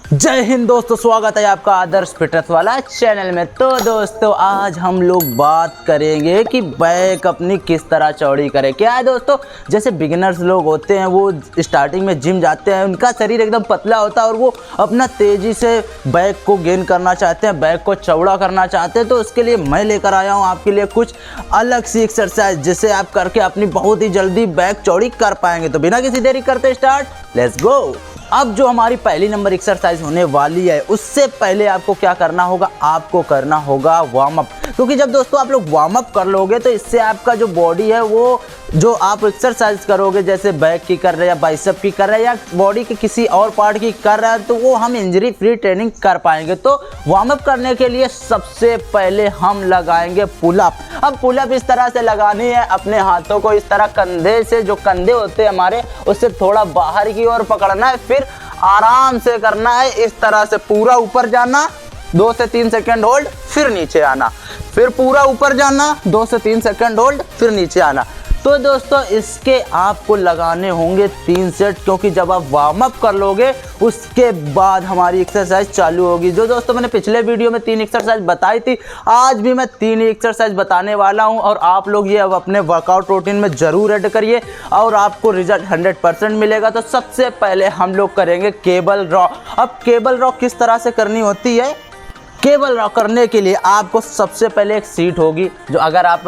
जय हिंद दोस्तों, स्वागत है आपका आदर्श फिटनेस वाला चैनल में। तो दोस्तों आज हम लोग बात करेंगे कि बैक अपनी किस तरह चौड़ी करें। क्या है दोस्तों, जैसे बिगिनर्स लोग होते हैं वो स्टार्टिंग में जिम जाते हैं, उनका शरीर एकदम पतला होता है और वो अपना तेज़ी से बैक को गेन करना चाहते हैं, बैक को चौड़ा करना चाहते हैं। तो उसके लिए मैं लेकर आया हूँ आपके लिए कुछ अलग सी एक्सरसाइज जिसे आप करके अपनी बहुत ही जल्दी बैक चौड़ी कर पाएंगे। तो बिना किसी देरी करते स्टार्ट, लेट्स गो। अब जो हमारी पहली नंबर एक्सरसाइज होने वाली है उससे पहले आपको क्या करना होगा, आपको करना होगा वार्म अप। क्योंकि जब दोस्तों आप लोग वार्म अप कर लोगे तो इससे आपका जो बॉडी है वो जो आप एक्सरसाइज करोगे, जैसे बैक की कर रहे हैं या बाइसेप की कर रहे हैं या बॉडी के किसी और पार्ट की कर रहे हैं, तो वो हम इंजरी फ्री ट्रेनिंग कर पाएंगे। तो वार्म अप करने के लिए सबसे पहले हम लगाएंगे पुलअप। अब पुलअप इस तरह से लगानी है, अपने हाथों को इस तरह कंधे से, जो कंधे होते हैं हमारे, उससे थोड़ा बाहर की ओर पकड़ना है, फिर आराम से करना है। इस तरह से पूरा ऊपर जाना, 2 से 3 सेकंड होल्ड, फिर नीचे आना, फिर पूरा ऊपर जाना, 2 से 3 सेकंड होल्ड, फिर नीचे आना। तो दोस्तों इसके आपको लगाने होंगे 3 सेट, क्योंकि जब आप वार्म अप कर लोगे उसके बाद हमारी एक्सरसाइज चालू होगी। जो दोस्तों मैंने पिछले वीडियो में 3 एक्सरसाइज बताई थी, आज भी मैं 3 एक्सरसाइज बताने वाला हूं और आप लोग ये अब अपने वर्कआउट रूटीन में ज़रूर ऐड करिए और आपको रिजल्ट 100% मिलेगा। तो सबसे पहले हम लोग करेंगे केबल रॉ। अब केबल रॉ किस तरह से करनी होती है, केबल रॉ करने के लिए आपको सबसे पहले एक सीट होगी, जो अगर आप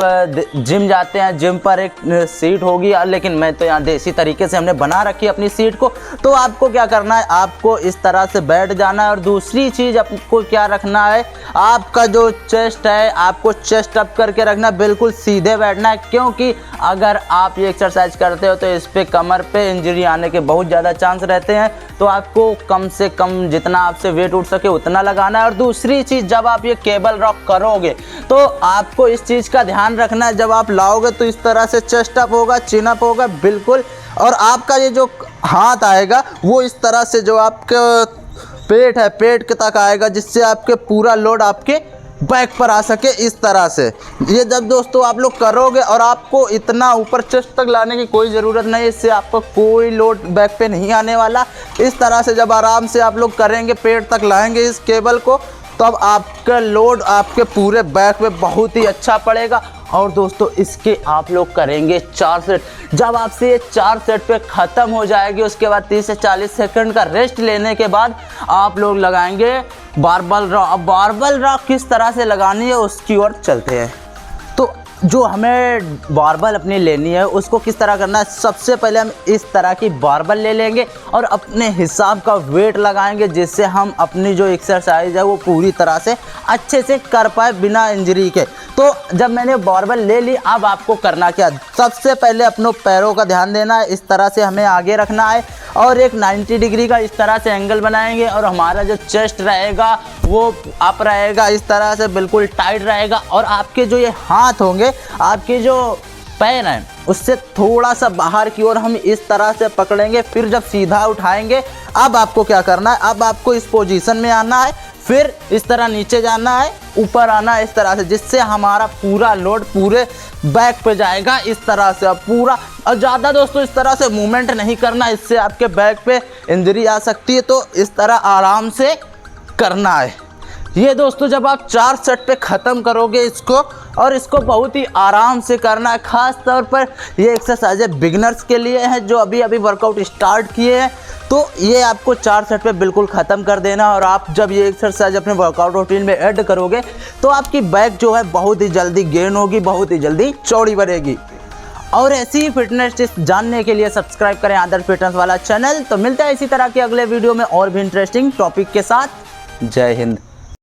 जिम जाते हैं जिम पर एक सीट होगी, लेकिन मैं तो यहाँ देसी तरीके से हमने बना रखी है अपनी सीट को। तो आपको क्या करना है, आपको इस तरह से बैठ जाना है और दूसरी चीज़ आपको क्या रखना है, आपका जो चेस्ट है आपको चेस्ट अप करके रखना, बिल्कुल सीधे बैठना है। क्योंकि अगर आप ये एक्सरसाइज करते हो तो इस पर कमर पे इंजरी आने के बहुत ज़्यादा चांस रहते हैं। तो आपको कम से कम जितना आपसे वेट उठ सके उतना लगाना है। और दूसरी चीज़, जब आप ये केबल रॉक करोगे तो आपको इस चीज़ का ध्यान रखना है, जब आप लाओगे तो इस तरह से चेस्ट अप होगा, चिन अप होगा बिल्कुल, और आपका ये जो हाथ आएगा वो इस तरह से जो आपका पेट है पेट के तक आएगा, जिससे आपके पूरा लोड आपके बैक पर आ सके। इस तरह से ये जब दोस्तों आप लोग करोगे, और आपको इतना ऊपर चेस्ट तक लाने की कोई ज़रूरत नहीं, इससे आपको कोई लोड बैक पे नहीं आने वाला। इस तरह से जब आराम से आप लोग करेंगे, पेट तक लाएंगे इस केबल को, तब आपका लोड आपके पूरे बैक पे बहुत ही अच्छा पड़ेगा। और दोस्तों इसके आप लोग करेंगे 4 सेट। जब आपसे ये 4 सेट पे ख़त्म हो जाएगी, उसके बाद 30 से 40 सेकंड का रेस्ट लेने के बाद आप लोग लगाएंगे बारबल रॉ। अब बारबल रॉ किस तरह से लगानी है उसकी ओर चलते हैं। तो जो हमें बारबल अपनी लेनी है उसको किस तरह करना है, सबसे पहले हम इस तरह की बारबल ले लेंगे और अपने हिसाब का वेट लगाएंगे, जिससे हम अपनी जो एक्सरसाइज है वो पूरी तरह से अच्छे से कर पाए बिना इंजरी के। तो जब मैंने बारबल ले ली, अब आपको करना क्या, सबसे पहले अपनों पैरों का ध्यान देना है, इस तरह से हमें आगे रखना है और एक 90 डिग्री का इस तरह से एंगल बनाएंगे और हमारा जो चेस्ट रहेगा वो अप रहेगा, इस तरह से बिल्कुल टाइट रहेगा। और आपके जो ये हाथ होंगे, आपके जो पैर हैं उससे थोड़ा सा बाहर की ओर हम इस तरह से पकड़ेंगे, फिर जब सीधा उठाएंगे, अब आपको क्या करना है, अब आपको इस पोजीशन में आना है, फिर इस तरह नीचे जाना है, ऊपर आना है इस तरह से, जिससे हमारा पूरा लोड पूरे बैक पे जाएगा इस तरह से। अब पूरा, और ज़्यादा दोस्तों इस तरह से मूवमेंट नहीं करना, इससे आपके बैक पे इंजरी आ सकती है। तो इस तरह आराम से करना है। ये दोस्तों जब आप 4 सेट पे ख़त्म करोगे इसको, और इसको बहुत ही आराम से करना है। ख़ास तौर पर ये एक्सरसाइज बिगिनर्स के लिए है जो अभी अभी वर्कआउट स्टार्ट किए हैं। तो ये आपको 4 सेट पे बिल्कुल ख़त्म कर देना, और आप जब ये एक्सरसाइज अपने वर्कआउट रूटीन में ऐड करोगे तो आपकी बैक जो है बहुत ही जल्दी गेन होगी, बहुत ही जल्दी चौड़ी बढ़ेगी। और ऐसी ही फिटनेस टिप्स जानने के लिए सब्सक्राइब करें आदर्श फिटनेस वाला चैनल। तो मिलता है इसी तरह के अगले वीडियो में और भी इंटरेस्टिंग टॉपिक के साथ। जय हिंद।